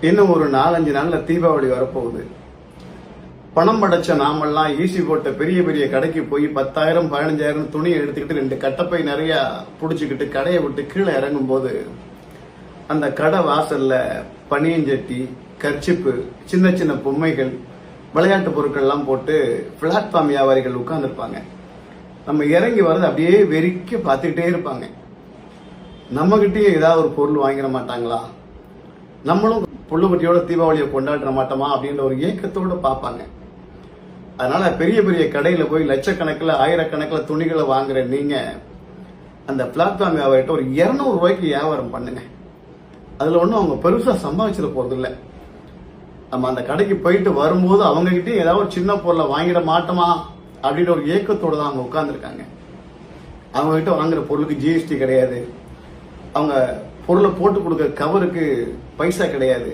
இன்னும் ஒரு 4-5 நாள்ல தீபாவளி வரப்போகுது. பணம் படைச்ச நாமெல்லாம் ஈசி போட்ட பெரிய பெரிய கடைக்கு போய் 10,000 15,000 துணியை எடுத்துக்கிட்டு 2 கட்டப்பை நிறைய புடிச்சுக்கிட்டு கடையை விட்டு கீழே இறங்கும் போது அந்த கடை வாசல்ல பனியஞ்சட்டி, கர்ச்சிப்பு, சின்ன சின்ன பொம்மைகள், விளையாட்டு பொருட்கள் எல்லாம் போட்டு பிளாட்ஃபார்ம் வியாபாரிகள் உட்கார்ந்துருப்பாங்க. நம்ம இறங்கி வர்றது அப்படியே வெறிக்க பார்த்துக்கிட்டே இருப்பாங்க. நம்ம கிட்டயே ஏதாவது ஒரு பொருள் வாங்கிட மாட்டாங்களா, நம்மளும் புள்ளுக்குட்டியோட தீபாவளியை கொண்டாட மாட்டோமா அப்படின்ற ஒரு ஏக்கத்தோட பார்ப்பாங்க. அதனால பெரிய பெரிய கடையில போய் லட்சக்கணக்கில் ஆயிரக்கணக்கில் துணிகளை வாங்குற நீங்க அந்த பிளாட்ஃபார்ம் வியாபாரிட்ட ஒரு 200 ரூபாய்க்கு வியாபாரம் பண்ணுங்க. அதுல ஒன்றும் அவங்க பெருசா சம்பாதிச்சிட போறது இல்லை. நம்ம அந்த கடைக்கு போயிட்டு வரும்போது அவங்க கிட்டே ஏதாவது ஒரு சின்ன பொருளை வாங்கிட மாட்டோமா அப்படின்ற ஒரு ஏக்கத்தோட தான் அவங்க உட்கார்ந்துருக்காங்க. அவங்க கிட்ட வாங்குற பொருளுக்கு ஜிஎஸ்டி கிடையாது, அவங்க பொருளை போட்டு கொடுக்குற கவருக்கு பைசா கிடையாது.